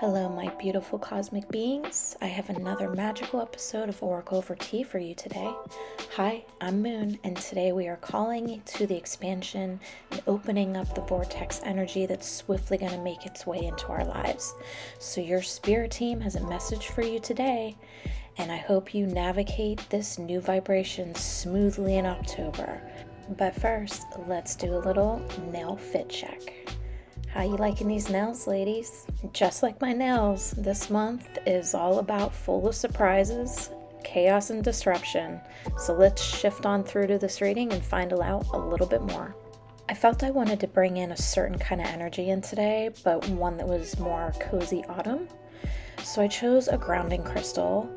Hello, my beautiful cosmic beings. I have another magical episode of Oracle over Tea for you today. Hi, I'm Moon, and today we are calling to the expansion and opening up the vortex energy that's swiftly going to make its way into our lives. So your spirit team has a message for you today, and I hope you navigate this new vibration smoothly in October. But first, let's do a little nail fit check. How you liking these nails, ladies? Just like my nails, this month is all about full of surprises, chaos, and disruption. So let's shift on through to this reading and find out a little bit more. I felt I wanted to bring in a certain kind of energy in today, but one that was more cozy autumn. So I chose a grounding crystal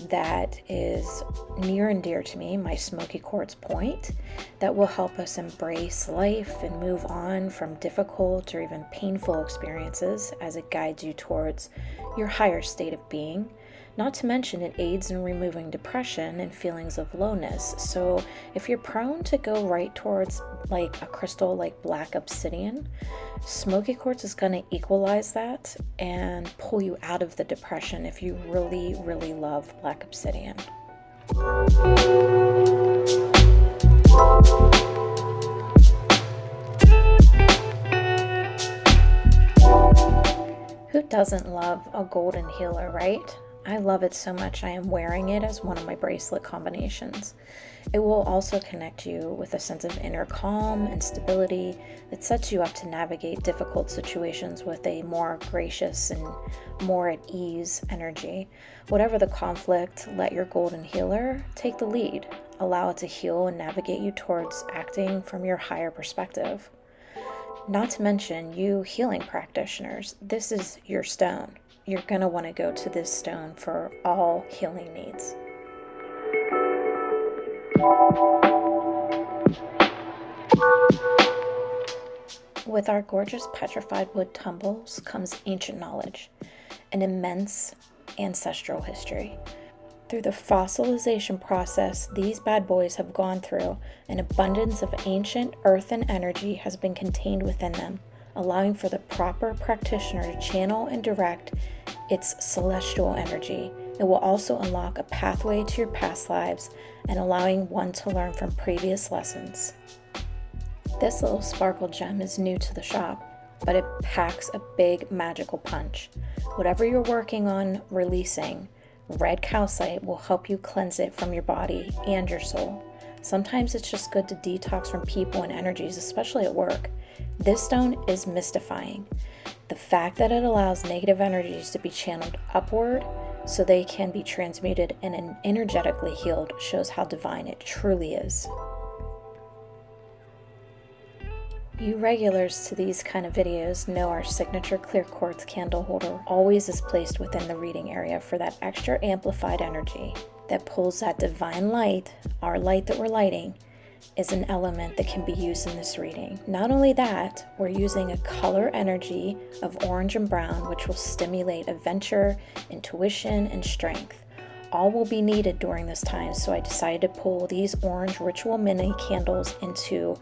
that is near and dear to me, my smoky quartz point, that will help us embrace life and move on from difficult or even painful experiences as it guides you towards your higher state of being. Not to mention it aids in removing depression and feelings of lowness. So if you're prone to go right towards like a crystal like black obsidian, smoky quartz is going to equalize that and pull you out of the depression if you really, really love black obsidian. Who doesn't love a golden healer, right? I love it so much I am wearing it as one of my bracelet combinations. It will also connect you with a sense of inner calm and stability that sets you up to navigate difficult situations with a more gracious and more at ease energy. Whatever the conflict, let your golden healer take the lead. Allow it to heal and navigate you towards acting from your higher perspective. Not to mention you healing practitioners, this is your stone. You're going to want to go to this stone for all healing needs. With our gorgeous petrified wood tumbles comes ancient knowledge, an immense ancestral history. Through the fossilization process these bad boys have gone through, an abundance of ancient earthen energy has been contained within them, allowing for the proper practitioner to channel and direct its celestial energy. It will also unlock a pathway to your past lives and allowing one to learn from previous lessons. This little sparkle gem is new to the shop, but it packs a big magical punch. Whatever you're working on releasing, red calcite will help you cleanse it from your body and your soul. Sometimes it's just good to detox from people and energies, especially at work. This stone is mystifying. The fact that it allows negative energies to be channeled upward so they can be transmuted and energetically healed shows how divine it truly is. You regulars to these kind of videos know our signature clear quartz candle holder always is placed within the reading area for that extra amplified energy that pulls that divine light. Our light that we're lighting is an element that can be used in this reading. Not only that, we're using a color energy of orange and brown, which will stimulate adventure, intuition, and strength. All will be needed during this time, so I decided to pull these orange ritual mini candles into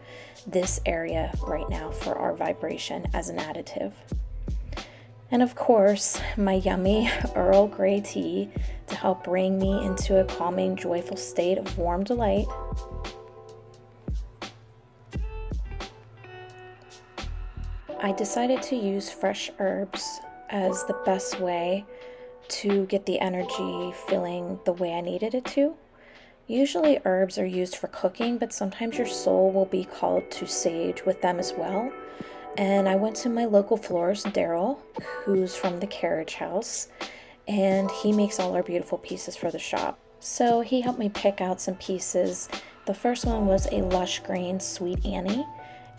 this area right now for our vibration as an additive. And of course, my yummy Earl Grey tea to help bring me into a calming, joyful state of warm delight. I decided to use fresh herbs as the best way to get the energy feeling the way I needed it to. Usually herbs are used for cooking, but sometimes your soul will be called to sage with them as well. And I went to my local florist, Daryl, who's from the Carriage House, and he makes all our beautiful pieces for the shop. So he helped me pick out some pieces. The first one was a lush green Sweet Annie,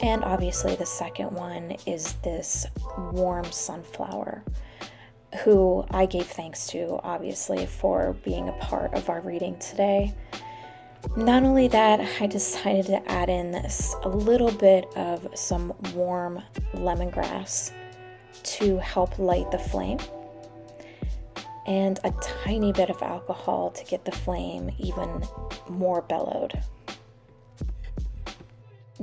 and obviously the second one is this warm sunflower, who I gave thanks to, obviously, for being a part of our reading today. Not only that, I decided to add in a little bit of some warm lemongrass to help light the flame, and a tiny bit of alcohol to get the flame even more bellowed.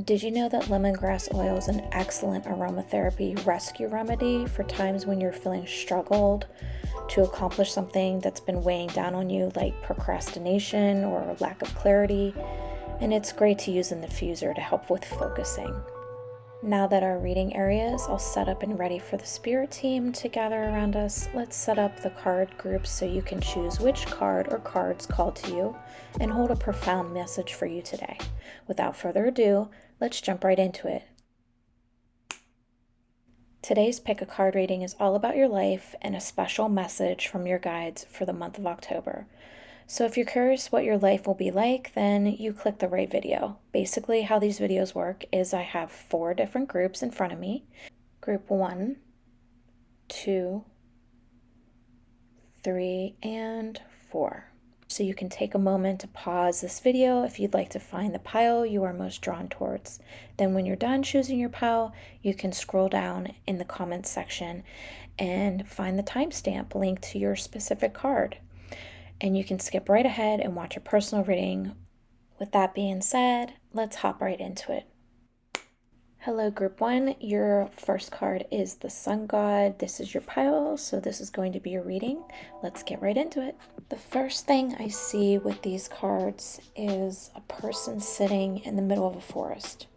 Did you know that lemongrass oil is an excellent aromatherapy rescue remedy for times when you're feeling struggled to accomplish something that's been weighing down on you, like procrastination or lack of clarity? And it's great to use in the diffuser to help with focusing. Now that our reading area is all set up and ready for the spirit team to gather around us, let's set up the card groups so you can choose which card or cards call to you and hold a profound message for you today. Without further ado, let's jump right into it. Today's pick a card reading is all about your life and a special message from your guides for the month of October. So if you're curious what your life will be like, then you click the right video. Basically, how these videos work is I have 4 different groups in front of me. Group 1, 2, 3, and 4. So you can take a moment to pause this video if you'd like to find the pile you are most drawn towards. Then when you're done choosing your pile, you can scroll down in the comments section and find the timestamp linked to your specific card. And you can skip right ahead and watch your personal reading. With that being said, let's hop right into it. Hello, Group 1. Your first card is the Sun God. This is your pile, so this is going to be your reading. Let's get right into it. The first thing I see with these cards is a person sitting in the middle of a forest.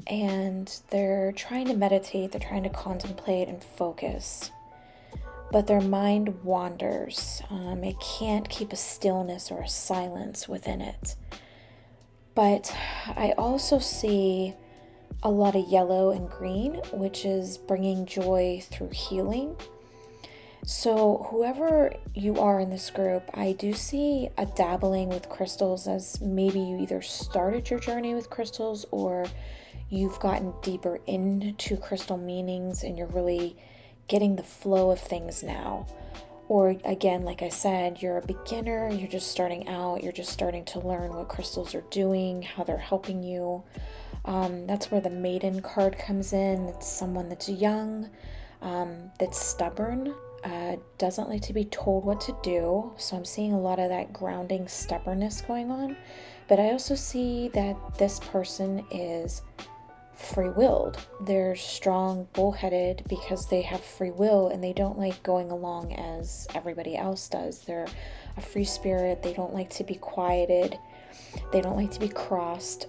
And they're trying to meditate, they're trying to contemplate and focus. But their mind wanders. It can't keep a stillness or a silence within it. But I also see a lot of yellow and green, which is bringing joy through healing. So whoever you are in this group, I do see a dabbling with crystals, as maybe you either started your journey with crystals or you've gotten deeper into crystal meanings and you're really getting the flow of things now. Or again, like I said, you're a beginner, you're just starting out, you're just starting to learn what crystals are doing, how they're helping you. That's where the Maiden card comes in. It's someone that's young, that's stubborn, doesn't like to be told what to do. So I'm seeing a lot of that grounding stubbornness going on. But I also see that this person is free-willed. They're strong, bullheaded because they have free will and they don't like going along as everybody else does. They're a free spirit. They don't like to be quieted. They don't like to be crossed.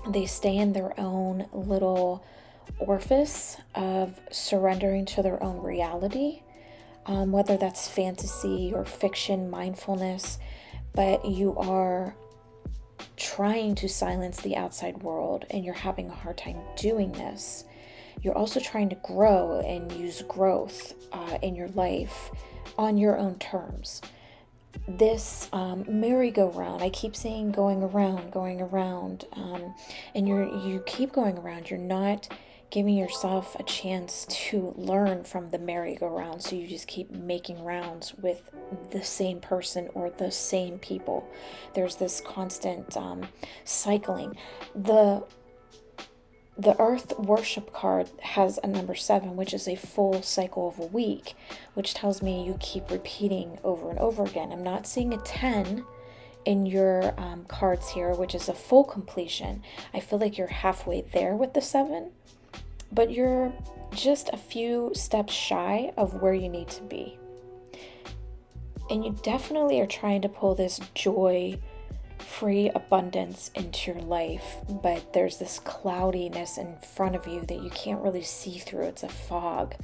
They stay in their own little orifice of surrendering to their own reality, whether that's fantasy or fiction, mindfulness, but you are trying to silence the outside world and you're having a hard time doing this. You're also trying to grow and use growth in your life on your own terms. This merry-go-round, I keep saying going around, and you keep going around. You're not giving yourself a chance to learn from the merry-go-round, so you just keep making rounds with the same person or the same people. There's this constant cycling. The Earth Worship card has a number 7, which is a full cycle of a week, which tells me you keep repeating over and over again. I'm not seeing a 10 in your cards here, which is a full completion. I feel like you're halfway there with the 7, but you're just a few steps shy of where you need to be. And you definitely are trying to pull this joy, free abundance into your life, but there's this cloudiness in front of you that you can't really see through. It's a fog,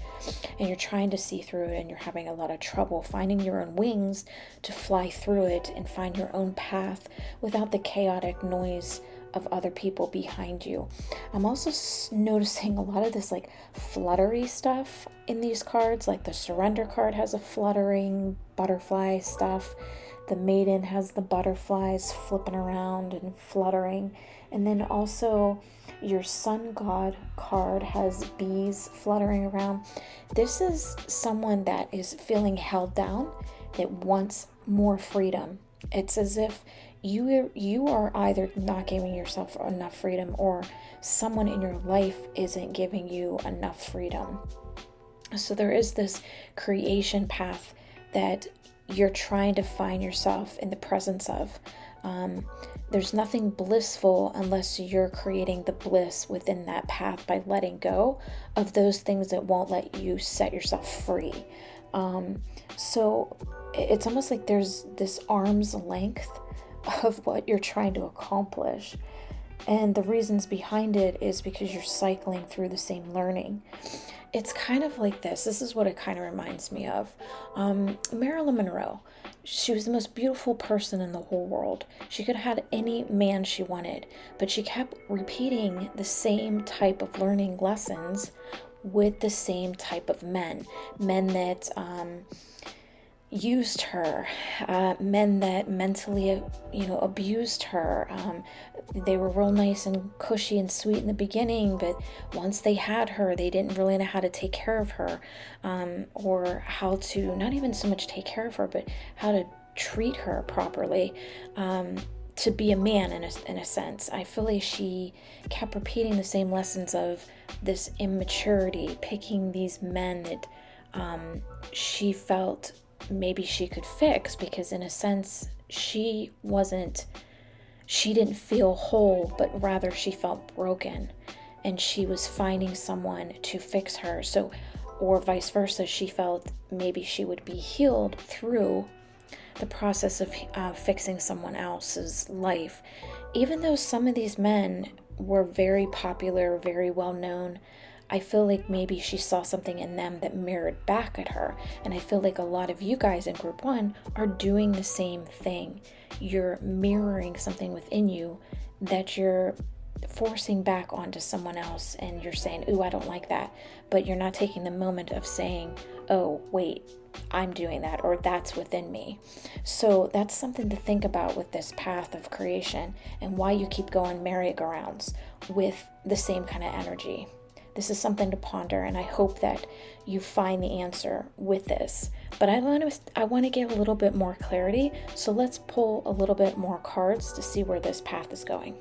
and you're trying to see through it, and you're having a lot of trouble finding your own wings to fly through it and find your own path without the chaotic noise of other people behind you. I'm also noticing a lot of this like fluttery stuff in these cards. Like the Surrender card has a fluttering butterfly stuff. The Maiden has the butterflies flipping around and fluttering. And then also your Sun God card has bees fluttering around. This is someone that is feeling held down, that wants more freedom. It's as if you are either not giving yourself enough freedom, or someone in your life isn't giving you enough freedom. So there is this creation path that you're trying to find yourself in the presence of. There's nothing blissful unless you're creating the bliss within that path by letting go of those things that won't let you set yourself free. So it's almost like there's this arm's length of what you're trying to accomplish. And the reasons behind it is because you're cycling through the same learning. It's kind of like this. This is what it kind of reminds me of. Marilyn Monroe. She was the most beautiful person in the whole world. She could have had any man she wanted, but she kept repeating the same type of learning lessons with the same type of men. Men that used her, men that mentally, abused her. They were real nice and cushy and sweet in the beginning, but once they had her, they didn't really know how to take care of her, or how to, not even so much take care of her, but how to treat her properly, to be a man in a sense. I feel like she kept repeating the same lessons of this immaturity, picking these men that she felt maybe she could fix, because in a sense she didn't feel whole, but rather she felt broken, and she was finding someone to fix her. So, or vice versa, she felt maybe she would be healed through the process of fixing someone else's life. Even though some of these men were very popular, very well known, I feel like maybe she saw something in them that mirrored back at her. And I feel like a lot of you guys in group 1 are doing the same thing. You're mirroring something within you that you're forcing back onto someone else, and you're saying, ooh, I don't like that. But you're not taking the moment of saying, oh, wait, I'm doing that, or that's within me. So that's something to think about with this path of creation, and why you keep going merry-go-rounds with the same kind of energy. This is something to ponder, and I hope that you find the answer with this. But I want to give a little bit more clarity, so let's pull a little bit more cards to see where this path is going.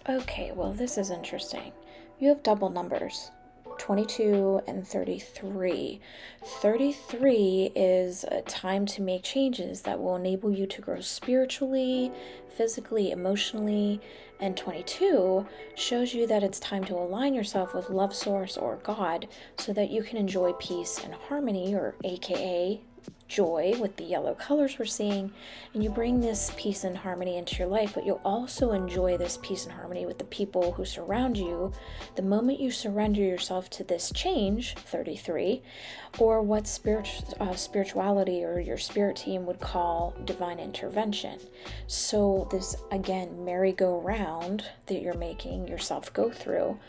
Okay, well, this is interesting. You have double numbers, 22 and 33. 33 is a time to make changes that will enable you to grow spiritually, physically, emotionally, and 22 shows you that it's time to align yourself with love source or God, so that you can enjoy peace and harmony, or AKA joy, with the yellow colors we're seeing. And you bring this peace and harmony into your life, but you'll also enjoy this peace and harmony with the people who surround you the moment you surrender yourself to this change, 33, or what spirituality or your spirit team would call divine intervention. So this, again, merry-go-round that you're making yourself go through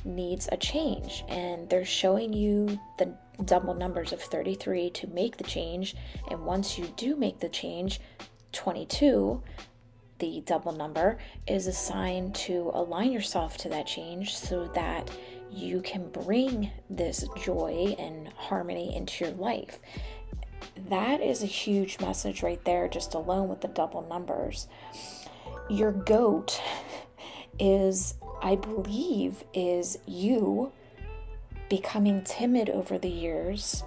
needs a change, and they're showing you the double numbers of 33 to make the change. And once you do make the change, 22, the double number, is a sign to align yourself to that change, so that you can bring this joy and harmony into your life. That is a huge message right there, just alone with the double numbers. Your goat is, I believe, is you becoming timid over the years,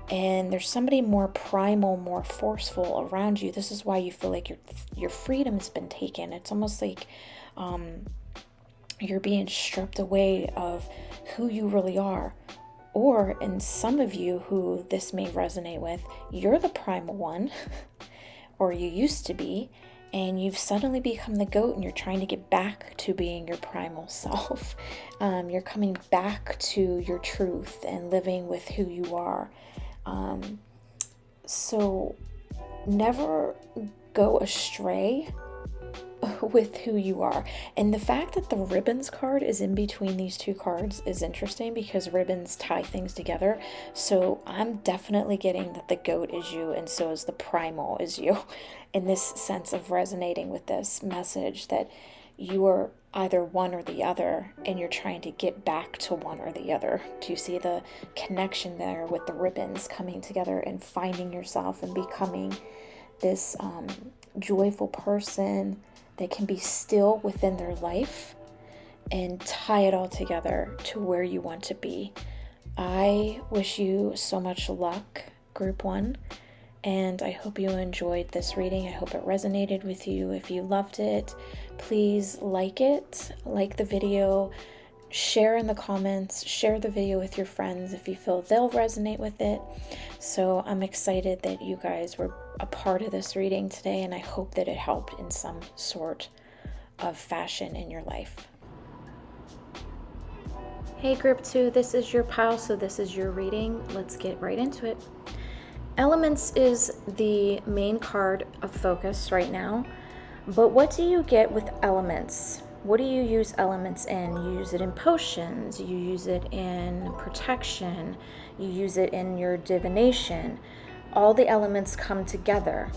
and there's somebody more primal, more forceful around you. This is why you feel like your freedom's been taken. It's almost like you're being stripped away of who you really are. Or in some of you who this may resonate with, you're the primal one, or you used to be, and you've suddenly become the goat, and you're trying to get back to being your primal self. You're coming back to your truth and living with who you are. So never go astray with who you are. And the fact that the ribbons card is in between these two cards is interesting, because ribbons tie things together. So I'm definitely getting that the goat is you, and so is the primal is you, in this sense of resonating with this message that you are either one or the other, and you're trying to get back to one or the other. Do you see the connection there with the ribbons coming together and finding yourself and becoming this joyful person that can be still within their life and tie it all together to where you want to be? I wish you so much luck, group 1. And I hope you enjoyed this reading. I hope it resonated with you. If you loved it, please like the video, share in the comments, share the video with your friends if you feel they'll resonate with it. So I'm excited that you guys were a part of this reading today, and I hope that it helped in some sort of fashion in your life. Hey group 2, this is your pile, so this is your reading. Let's get right into it. Elements is the main card of focus right now, but what do you get with elements? What do you use elements in? You use it in potions, you use it in protection, you use it in your divination. All the elements come together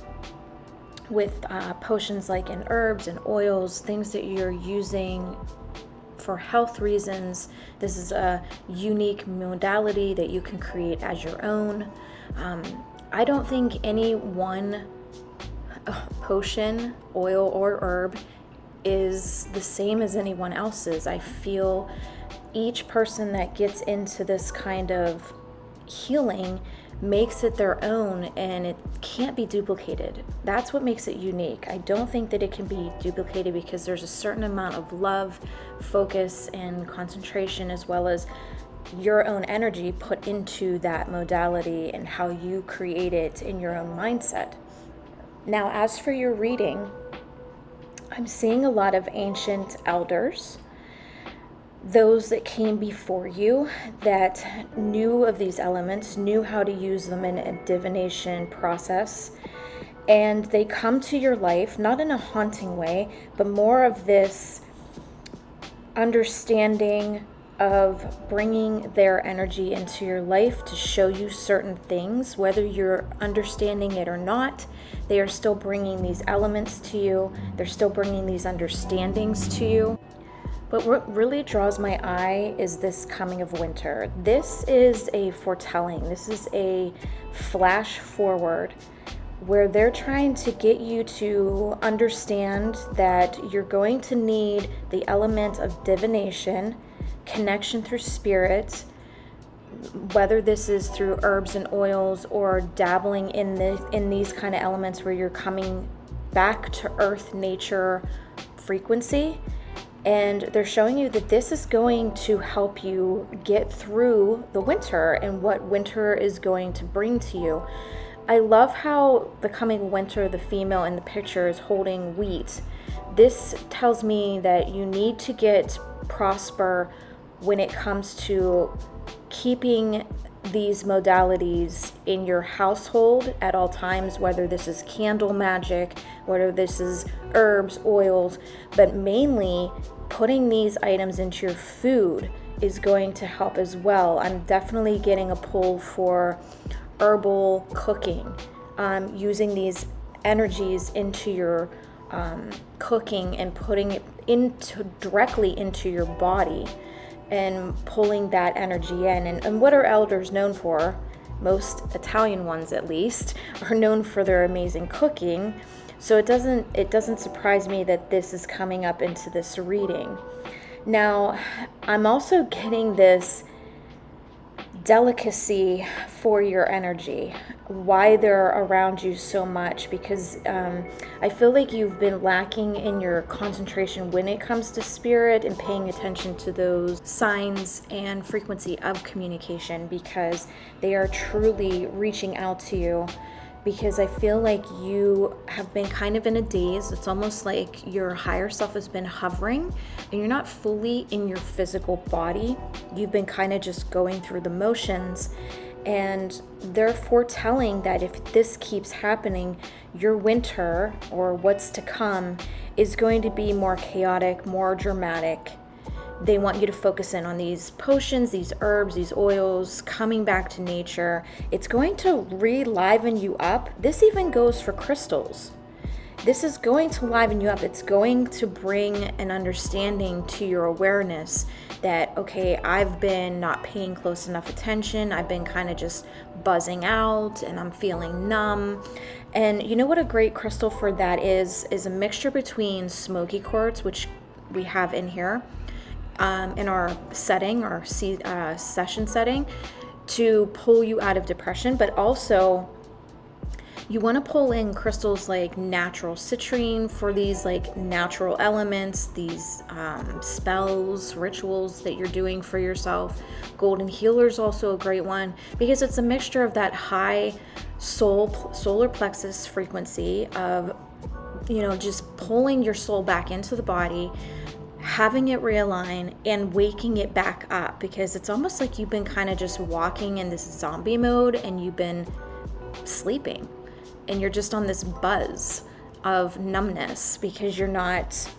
with potions like in herbs and oils, things that you're using for health reasons. This is a unique modality that you can create as your own. I don't think any one potion, oil, or herb is the same as anyone else's. I feel each person that gets into this kind of healing makes it their own, and it can't be duplicated. That's what makes it unique. I don't think that it can be duplicated because there's a certain amount of love, focus, and concentration, as well as your own energy put into that modality and how you create it in your own mindset. Now, as for your reading, I'm seeing a lot of ancient elders, those that came before you that knew of these elements, knew how to use them in a divination process, and they come to your life, not in a haunting way, but more of this understanding of bringing their energy into your life to show you certain things, whether you're understanding it or not. They are still bringing these elements to you. They're still bringing these understandings to you. But what really draws my eye is this coming of winter. This is a foretelling. This is a flash forward where they're trying to get you to understand that you're going to need the element of divination, connection through spirit, whether this is through herbs and oils or dabbling in these kind of elements where you're coming back to earth, nature, frequency. And they're showing you that this is going to help you get through the winter and what winter is going to bring to you. I love how the coming winter, the female in the picture is holding wheat. This tells me that you need to prosper when it comes to keeping these modalities in your household at all times, whether this is candle magic, whether this is herbs, oils, but mainly putting these items into your food is going to help as well. I'm definitely getting a pull for herbal cooking, using these energies into your cooking and putting it directly into your body and pulling that energy in. And what are elders known for? Most Italian ones, at least, are known for their amazing cooking. So it doesn't surprise me that this is coming up into this reading. Now, I'm also getting this delicacy for your energy, why they're around you so much, because I feel like you've been lacking in your concentration when it comes to spirit and paying attention to those signs and frequency of communication, because they are truly reaching out to you. Because I feel like you have been kind of in a daze. It's almost like your higher self has been hovering and you're not fully in your physical body. You've been kind of just going through the motions, and they're foretelling that if this keeps happening, your winter, or what's to come, is going to be more chaotic, more dramatic. They want you to focus in on these potions, these herbs, these oils, coming back to nature. It's going to re-liven you up. This even goes for crystals. This is going to liven you up. It's going to bring an understanding to your awareness that, okay, I've been not paying close enough attention. I've been kind of just buzzing out and I'm feeling numb. And you know what a great crystal for that is a mixture between smoky quartz, which we have in here, in our setting, our session setting, to pull you out of depression, but also you want to pull in crystals like natural citrine for these like natural elements, these spells, rituals that you're doing for yourself. Golden healer is also a great one because it's a mixture of that high solar plexus frequency of, you know, just pulling your soul back into the body, having it realign and waking it back up, because it's almost like you've been kind of just walking in this zombie mode and you've been sleeping. And you're just on this buzz of numbness because you're not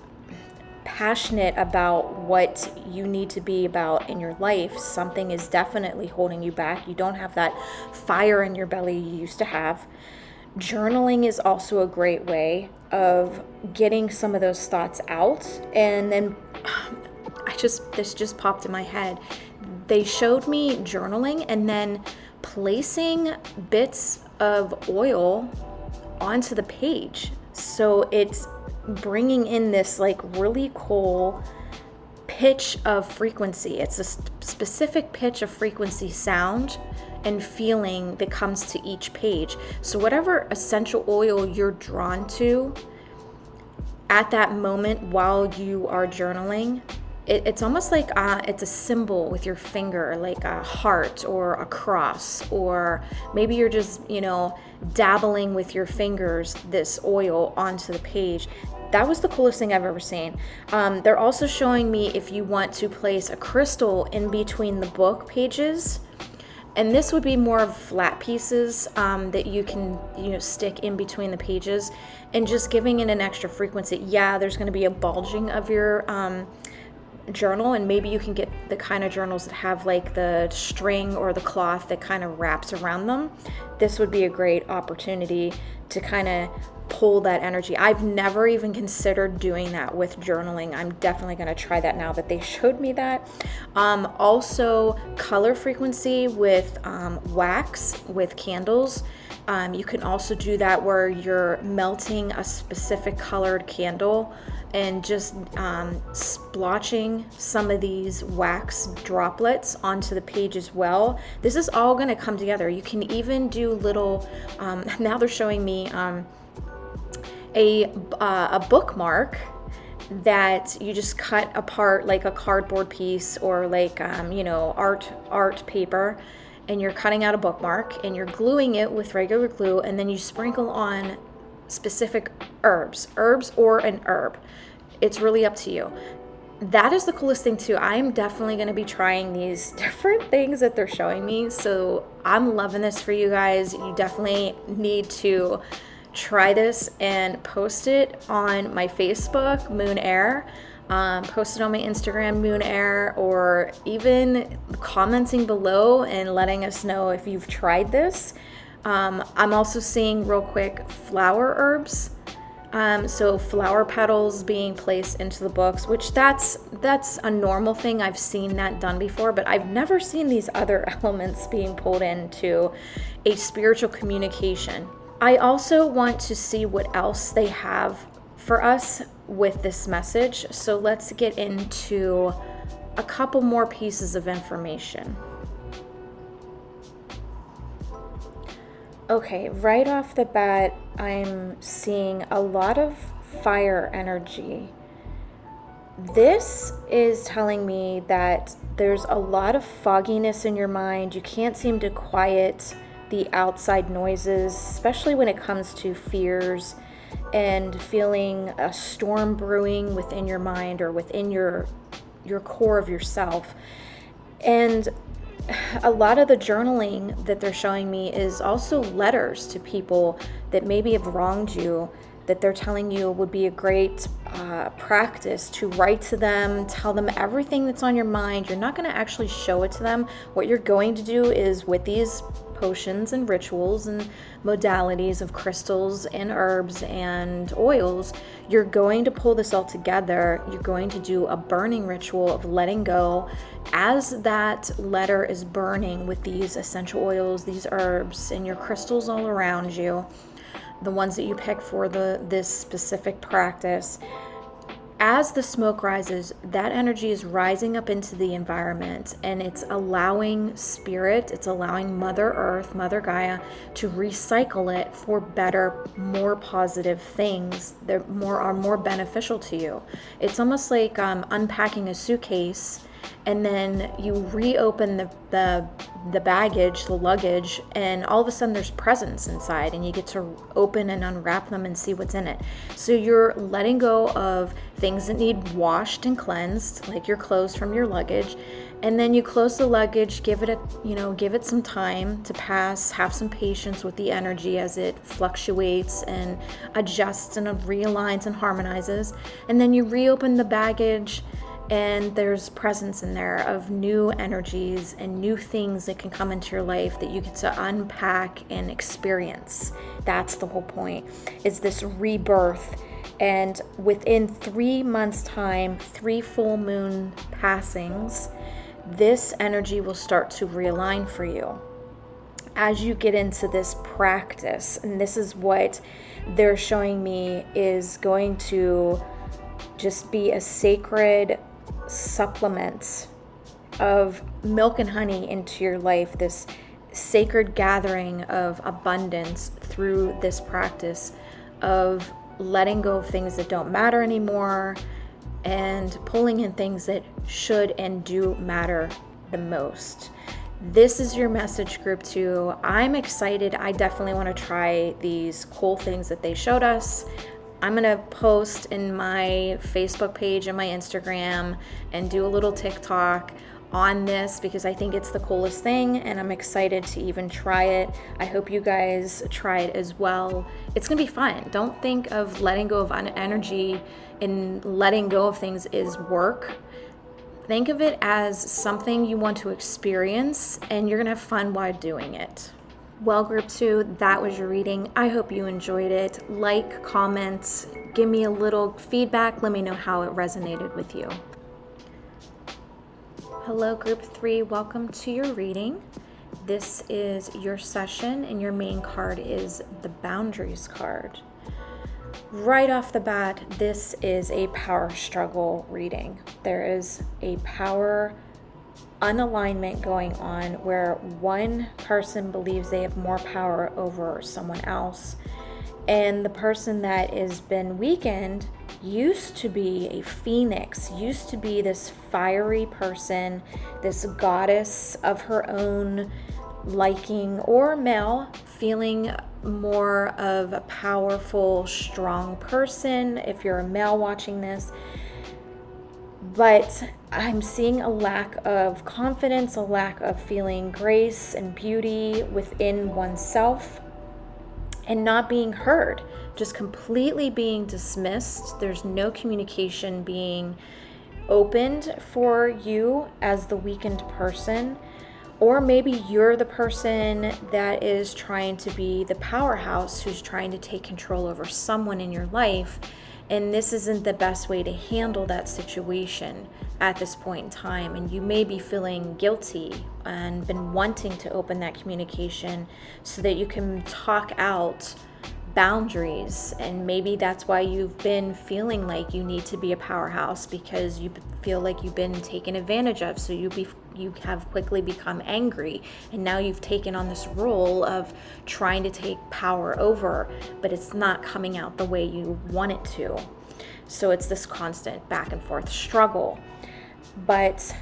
passionate about what you need to be about in your life. Something is definitely holding you back. You don't have that fire in your belly you used to have. Journaling is also a great way of getting some of those thoughts out. And then this just popped in my head. They showed me journaling and then placing bits of oil onto the page. So it's bringing in this like really cool pitch of frequency. It's a specific pitch of frequency sound and feeling that comes to each page. So whatever essential oil you're drawn to at that moment while you are journaling, it's almost like it's a symbol with your finger, like a heart or a cross, or maybe you're just, you know, dabbling with your fingers this oil onto the page. That was the coolest thing I've ever seen. They're also showing me if you want to place a crystal in between the book pages. And this would be more of flat pieces that you can, you know, stick in between the pages and just giving it an extra frequency. Yeah, there's going to be a bulging of your journal, and maybe you can get the kind of journals that have like the string or the cloth that kind of wraps around them. This would be a great opportunity to kind of pull that energy. I've never even considered doing that with journaling. I'm definitely going to try that now that they showed me that. Also color frequency with wax with candles. You can also do that where you're melting a specific colored candle and just splotching some of these wax droplets onto the page as well. This is all going to come together. You can even do little, now they're showing me a bookmark that you just cut apart like a cardboard piece or like, you know, art paper, and you're cutting out a bookmark and you're gluing it with regular glue, and then you sprinkle on specific herbs or an herb. It's really up to you. That is the coolest thing too. I am definitely going to be trying these different things that they're showing me. So I'm loving this for you guys. You definitely need to try this and post it on my Facebook, Moon Air. Post it on my Instagram, Moon Air, or even commenting below and letting us know if you've tried this. I'm also seeing real quick flower herbs. So flower petals being placed into the books, which that's a normal thing. I've seen that done before, but I've never seen these other elements being pulled into a spiritual communication. I also want to see what else they have for us with this message. So let's get into a couple more pieces of information. Okay, right off the bat, I'm seeing a lot of fire energy. This is telling me that there's a lot of fogginess in your mind. You can't seem to quiet the outside noises, especially when it comes to fears and feeling a storm brewing within your mind or within your core of yourself. And a lot of the journaling that they're showing me is also letters to people that maybe have wronged you, that they're telling you would be a great practice to write to them, tell them everything that's on your mind. You're not going to actually show it to them. What you're going to do is, with these potions and rituals and modalities of crystals and herbs and oils, you're going to pull this all together. You're going to do a burning ritual of letting go. As that letter is burning with these essential oils, these herbs, and your crystals all around you, the ones that you pick for this specific practice, as the smoke rises, that energy is rising up into the environment, and it's allowing spirit, it's allowing Mother Earth, Mother Gaia, to recycle it for better, more positive things that are more beneficial to you. It's almost like unpacking a suitcase, and then you reopen the baggage, the luggage, and all of a sudden there's presents inside, and you get to open and unwrap them and see what's in it. So you're letting go of things that need washed and cleansed, like your clothes from your luggage, and then you close the luggage, give it some time to pass, have some patience with the energy as it fluctuates and adjusts and realigns and harmonizes, and then you reopen the baggage, and there's presence in there of new energies and new things that can come into your life that you get to unpack and experience. That's the whole point, is this rebirth. And within 3 months' time, 3 full moon passings, this energy will start to realign for you. As you get into this practice, and this is what they're showing me is going to just be a sacred supplement of milk and honey into your life, this sacred gathering of abundance through this practice of letting go of things that don't matter anymore and pulling in things that should and do matter the most. This is your message, group 2. I'm excited. I definitely want to try these cool things that they showed us. I'm going to post in my Facebook page and my Instagram and do a little TikTok on this because I think it's the coolest thing, and I'm excited to even try it. I hope you guys try it as well. It's going to be fun. Don't think of letting go of energy and letting go of things is work. Think of it as something you want to experience, and you're going to have fun while doing it. Well, group 2, that was your reading. I hope you enjoyed it. Like, comment, give me a little feedback. Let me know how it resonated with you. Hello, group 3. Welcome to your reading. This is your session, and your main card is the Boundaries card. Right off the bat, this is a power struggle reading. There is a power unalignment going on where one person believes they have more power over someone else, and the person that has been weakened used to be a phoenix, used to be this fiery person, this goddess of her own liking, or male, feeling more of a powerful, strong person if you're a male watching this. But I'm seeing a lack of confidence, a lack of feeling grace and beauty within oneself, and not being heard, just completely being dismissed. There's no communication being opened for you as the weakened person. Or maybe you're the person that is trying to be the powerhouse who's trying to take control over someone in your life, and this isn't the best way to handle that situation at this point in time, and you may be feeling guilty and been wanting to open that communication so that you can talk out boundaries. And maybe that's why you've been feeling like you need to be a powerhouse, because you feel like you've been taken advantage of, so you have quickly become angry, and now you've taken on this role of trying to take power over, but it's not coming out the way you want it to. So it's this constant back and forth struggle. But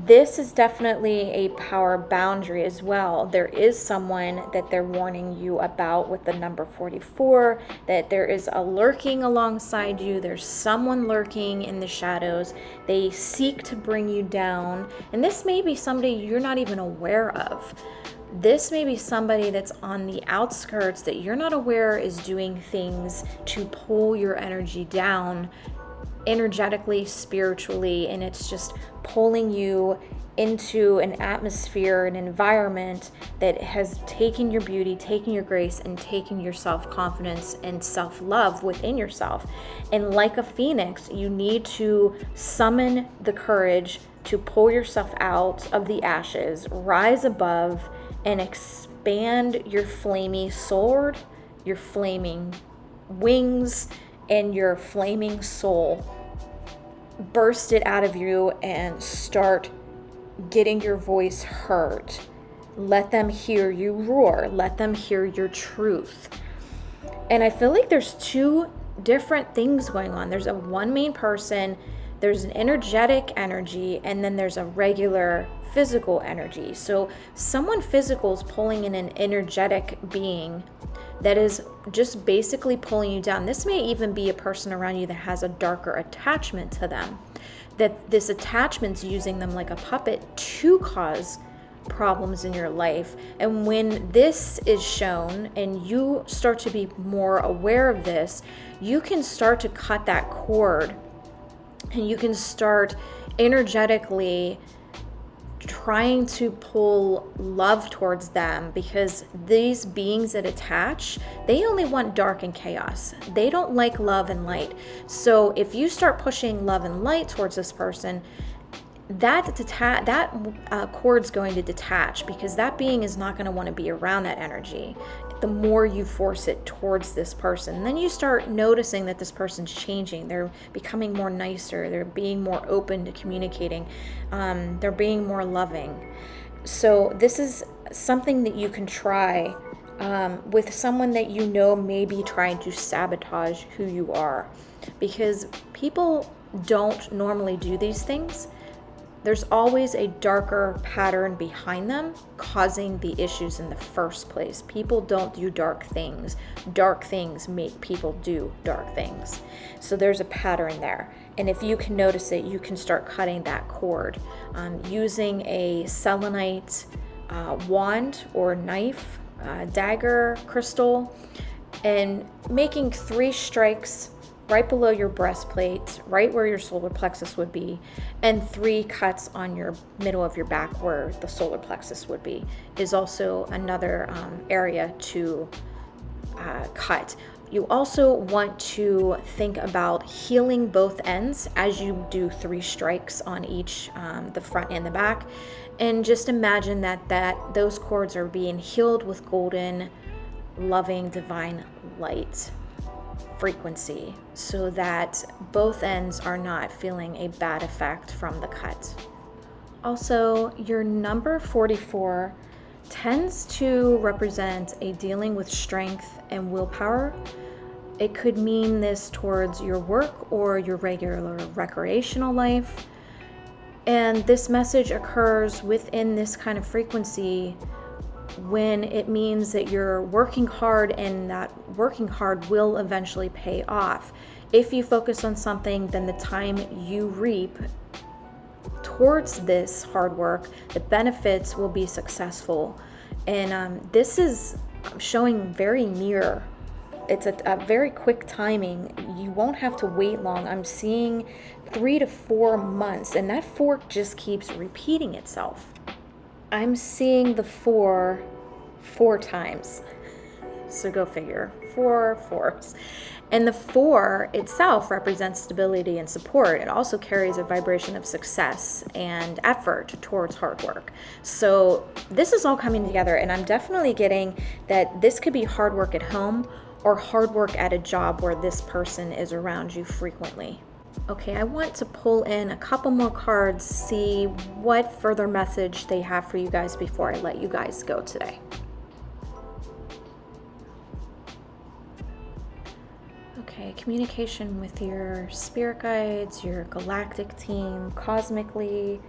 this is definitely a power boundary as well. There is someone that they're warning you about with the number 44, that there is a lurking alongside you. There's someone lurking in the shadows. They seek to bring you down. And this may be somebody you're not even aware of. This may be somebody that's on the outskirts that you're not aware is doing things to pull your energy down energetically, spiritually, and it's just pulling you into an atmosphere, an environment that has taken your beauty, taken your grace, and taken your self-confidence and self-love within yourself. And like a phoenix, you need to summon the courage to pull yourself out of the ashes, rise above, and expand your flaming sword, your flaming wings, and your flaming soul, burst it out of you and start getting your voice heard. Let them hear you roar. Let them hear your truth. And I feel like there's two different things going on. There's one main person, there's an energetic energy, and then there's a regular physical energy. So someone physical is pulling in an energetic being that is just basically pulling you down. This may even be a person around you that has a darker attachment to them, that this attachment's using them like a puppet to cause problems in your life. And when this is shown and you start to be more aware of this, you can start to cut that cord, and you can start energetically trying to pull love towards them, because these beings that attach, they only want dark and chaos. They don't like love and light. So if you start pushing love and light towards this person, that cord's going to detach, because that being is not going to want to be around that energy the more you force it towards this person. And then you start noticing that this person's changing. They're becoming more nicer. They're being more open to communicating. They're being more loving. So this is something that you can try with someone that you know may be trying to sabotage who you are, because people don't normally do these things. There's always a darker pattern behind them causing the issues in the first place. People don't do dark things. Dark things make people do dark things. So there's a pattern there. And if you can notice it, you can start cutting that cord using a selenite wand or knife, dagger, crystal, and making 3 strikes right below your breastplate, right where your solar plexus would be, and 3 cuts on your middle of your back where the solar plexus would be is also another area to cut. You also want to think about healing both ends as you do 3 strikes on each, the front and the back, and just imagine that those cords are being healed with golden, loving, divine light frequency, so that both ends are not feeling a bad effect from the cut. Also, your number 44 tends to represent a dealing with strength and willpower. It could mean this towards your work or your regular recreational life. And this message occurs within this kind of frequency when it means that you're working hard, and that working hard will eventually pay off. If you focus on something, then the time you reap towards this hard work, the benefits will be successful. And this is showing very near. It's a very quick timing. You won't have to wait long. I'm seeing 3 to 4 months, and that fork just keeps repeating itself. I'm seeing the 4 times. So go figure, 4 fours. And the 4 itself represents stability and support. It also carries a vibration of success and effort towards hard work. So this is all coming together, and I'm definitely getting that this could be hard work at home or hard work at a job where this person is around you frequently. Okay, I want to pull in a couple more cards, see what further message they have for you guys before I let you guys go today. Okay, communication with your spirit guides, your galactic team, cosmically.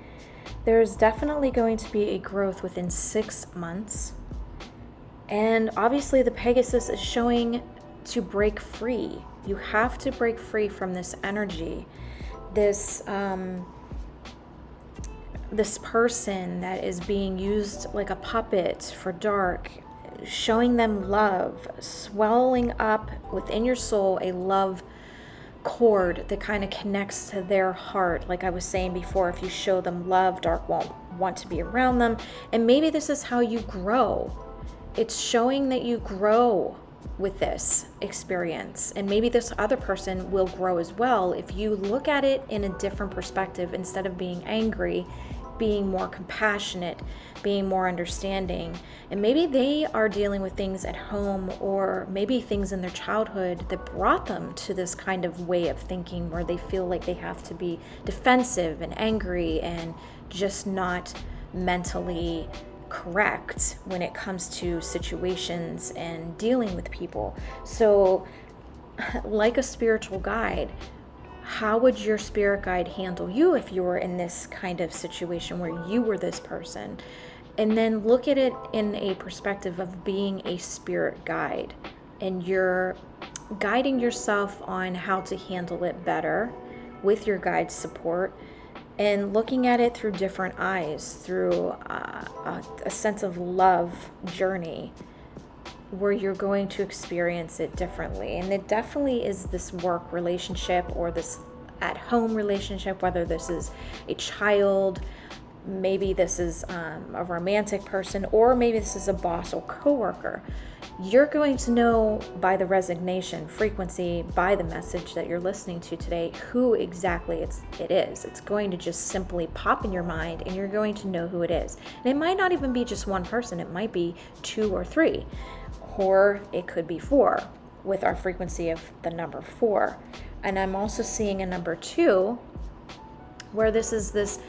There's definitely going to be a growth within 6 months. And obviously the Pegasus is showing to break free. You have to break free from this energy. This person that is being used like a puppet for dark, showing them love, swelling up within your soul a love cord that kind of connects to their heart. Like I was saying before, if you show them love, dark won't want to be around them. And maybe this is how you grow. It's showing that you grow with this experience, and maybe this other person will grow as well if you look at it in a different perspective. Instead of being angry, being more compassionate, being more understanding. And maybe they are dealing with things at home, or maybe things in their childhood that brought them to this kind of way of thinking where they feel like they have to be defensive and angry and just not mentally correct when it comes to situations and dealing with people. So, like a spiritual guide, how would your spirit guide handle you if you were in this kind of situation where you were this person? And then look at it in a perspective of being a spirit guide, and you're guiding yourself on how to handle it better with your guide's support, and looking at it through different eyes, through a sense of love journey where you're going to experience it differently. And it definitely is this work relationship or this at-home relationship, whether this is a child, maybe this is a romantic person, or maybe this is a boss or coworker. You're going to know by the resignation frequency, by the message that you're listening to today, who exactly it is. It's going to just simply pop in your mind, and you're going to know who it is. And it might not even be just one person. It might be 2 or 3, or it could be 4 with our frequency of the number 4. And I'm also seeing a number 2 where this is this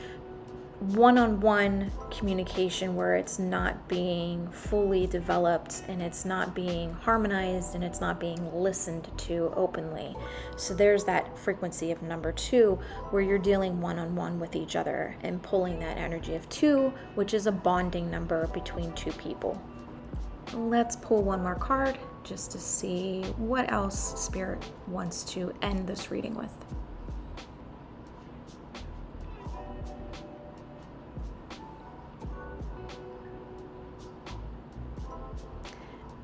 one-on-one communication where it's not being fully developed, and it's not being harmonized, and it's not being listened to openly. So there's that frequency of number 2 where you're dealing one-on-one with each other and pulling that energy of 2, which is a bonding number between 2 people. Let's pull one more card just to see what else Spirit wants to end this reading with.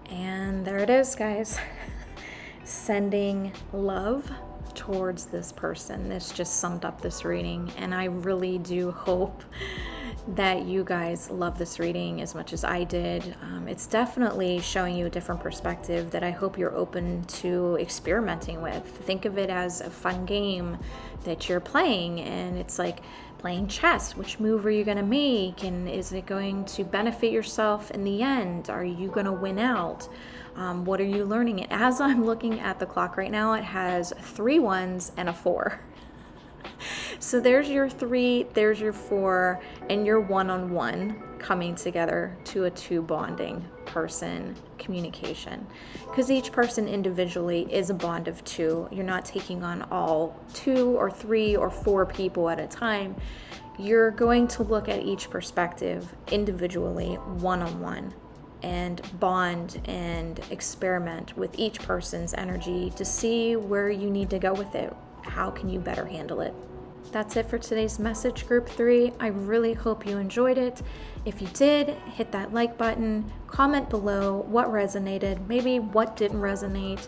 And there it is, guys. Sending love towards this person. This just summed up this reading, and I really do hope that you guys love this reading as much as I did. It's definitely showing you a different perspective that I hope you're open to experimenting with. Think of it as a fun game that you're playing, and it's like playing chess. Which move are you going to make, and is it going to benefit yourself in the end? Are you going to win out? What are you learning? And as I'm looking at the clock right now, it has 3 1s and a 4. So there's your 3, there's your 4, and your one-on-one coming together to a 2 bonding person communication. Because each person individually is a bond of 2. You're not taking on all 2 or 3 or 4 people at a time. You're going to look at each perspective individually, one-on-one, and bond and experiment with each person's energy to see where you need to go with it. How can you better handle it? That's it for today's message, Group 3. I really hope you enjoyed it. If you did, hit that like button, comment below what resonated, maybe what didn't resonate.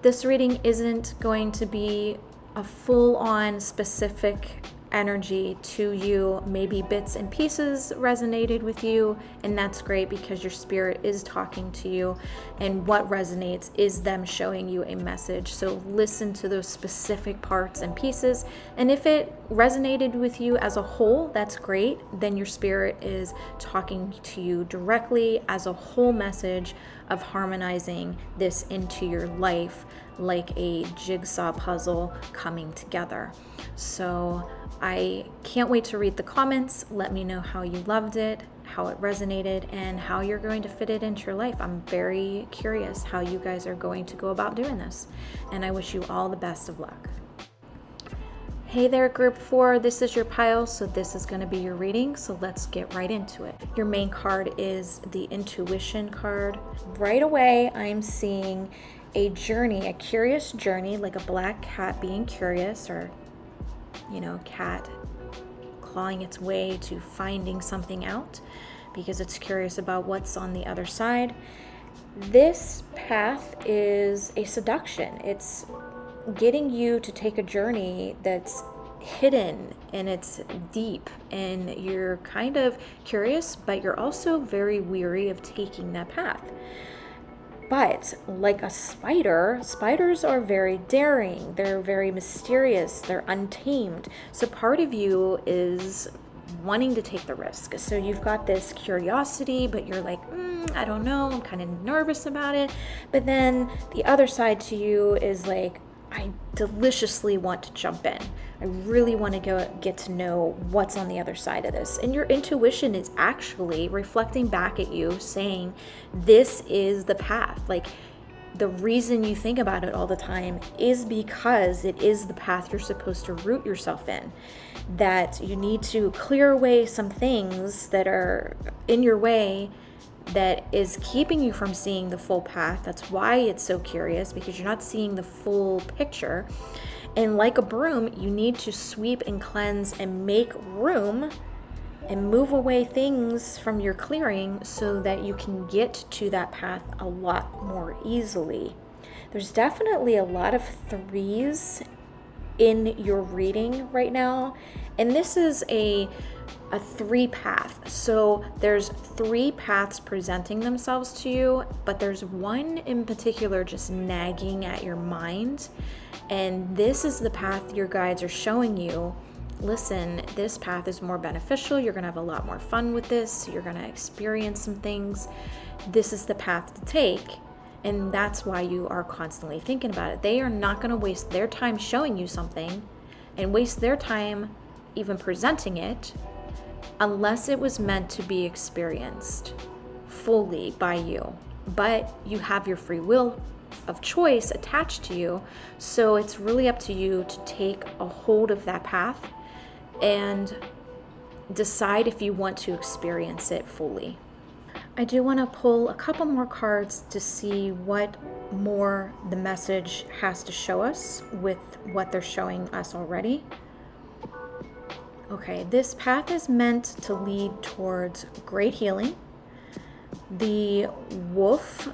This reading isn't going to be a full-on specific energy to you. Maybe bits and pieces resonated with you, and that's great because your spirit is talking to you, and what resonates is them showing you a message. So listen to those specific parts and pieces, and if it resonated with you as a whole, that's great. Then your spirit is talking to you directly as a whole message of harmonizing this into your life like a jigsaw puzzle coming together. So I can't wait to read the comments. Let me know how you loved it, how it resonated, and how you're going to fit it into your life. I'm very curious how you guys are going to go about doing this, and I wish you all the best of luck. Hey there, Group 4. This is your pile, so this is going to be your reading, so let's get right into it. Your main card is the Intuition card. Right away, I'm seeing a journey, a curious journey, like a black cat being curious, or cat clawing its way to finding something out because it's curious about what's on the other side. This path is a seduction. It's getting you to take a journey that's hidden and it's deep, and you're kind of curious, but you're also very weary of taking that path. But like a spider, spiders are very daring. They're very mysterious. They're untamed. So part of you is wanting to take the risk. So you've got this curiosity, but you're like, I don't know, I'm kind of nervous about it. But then the other side to you is like, I deliciously want to jump in. I really want to get to know what's on the other side of this. And your intuition is actually reflecting back at you saying, this is the path. Like, the reason you think about it all the time is because it is the path you're supposed to root yourself in. That you need to clear away some things that are in your way that is keeping you from seeing the full path. That's why it's so curious, because you're not seeing the full picture. And like a broom, you need to sweep and cleanse and make room and move away things from your clearing so that you can get to that path a lot more easily. There's definitely a lot of 3s in your reading right now, and this is a 3 path. So there's 3 paths presenting themselves to you, but there's one in particular just nagging at your mind, and this is the path your guides are showing you. Listen, this path is more beneficial. You're going to have a lot more fun with this. You're going to experience some things. This is the path to take. And that's why you are constantly thinking about it. They are not going to waste their time showing you something and waste their time even presenting it unless it was meant to be experienced fully by you. But you have your free will of choice attached to you. So it's really up to you to take a hold of that path and decide if you want to experience it fully. I do want to pull a couple more cards to see what more the message has to show us with what they're showing us already. Okay, this path is meant to lead towards great healing. The wolf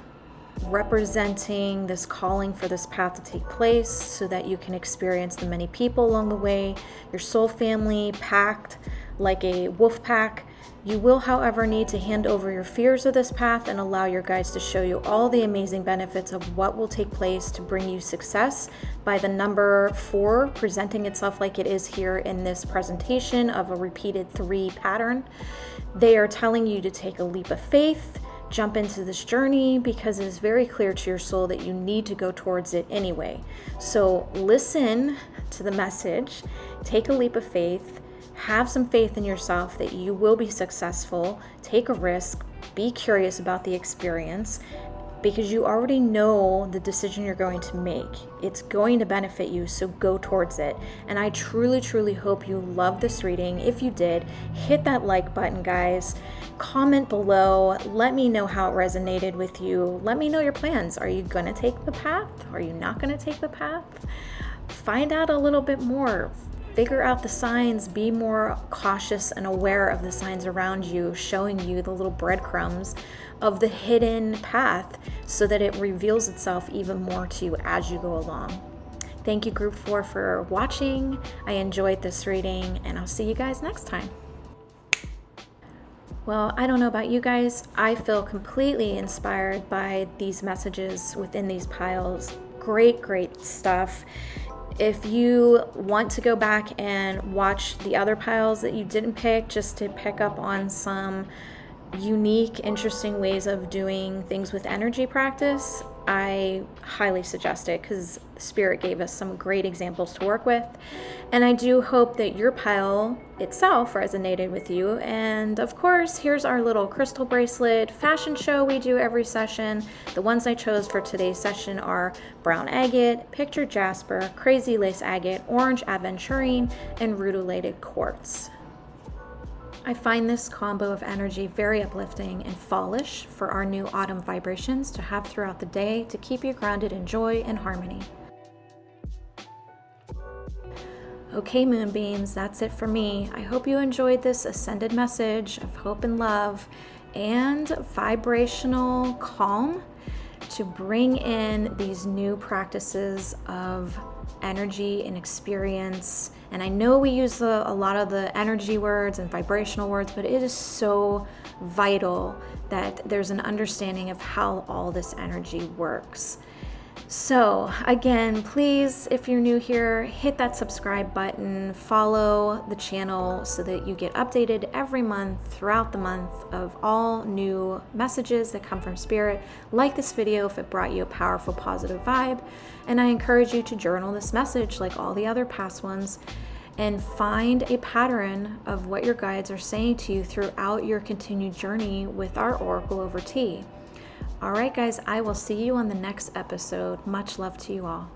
representing this calling for this path to take place so that you can experience the many people along the way, your soul family packed like a wolf pack. You will, however, need to hand over your fears of this path and allow your guides to show you all the amazing benefits of what will take place to bring you success by the number 4 presenting itself like it is here in this presentation of a repeated 3 pattern. They are telling you to take a leap of faith, jump into this journey, because it is very clear to your soul that you need to go towards it anyway. So listen to the message, take a leap of faith, have some faith in yourself that you will be successful, take a risk, be curious about the experience, because you already know the decision you're going to make. It's going to benefit you, so go towards it. And I truly, truly hope you loved this reading. If you did, hit that like button, guys. Comment below. Let me know how it resonated with you. Let me know your plans. Are you going to take the path? Are you not going to take the path? Find out a little bit more. Figure out the signs, be more cautious and aware of the signs around you, showing you the little breadcrumbs of the hidden path so that it reveals itself even more to you as you go along. Thank you, Group 4, for watching. I enjoyed this reading, and I'll see you guys next time. Well, I don't know about you guys. I feel completely inspired by these messages within these piles. Great, great stuff. If you want to go back and watch the other piles that you didn't pick, just to pick up on some unique, interesting ways of doing things with energy practice, I highly suggest it, because Spirit gave us some great examples to work with. And I do hope that your pile itself resonated with you. And of course, here's our little crystal bracelet fashion show we do every session. The ones I chose for today's session are brown agate, pictured jasper, crazy lace agate, orange aventurine, and rutilated quartz. I find this combo of energy very uplifting and fallish for our new autumn vibrations to have throughout the day to keep you grounded in joy and harmony. Okay, Moonbeams, that's it for me. I hope you enjoyed this ascended message of hope and love and vibrational calm to bring in these new practices of energy and experience. And I know we use a lot of the energy words and vibrational words, but it is so vital that there's an understanding of how all this energy works. So again, please, if you're new here, hit that subscribe button, follow the channel so that you get updated every month throughout the month of all new messages that come from Spirit. Like this video if it brought you a powerful, positive vibe. And I encourage you to journal this message like all the other past ones and find a pattern of what your guides are saying to you throughout your continued journey with our Oracle over Tea. All right, guys, I will see you on the next episode. Much love to you all.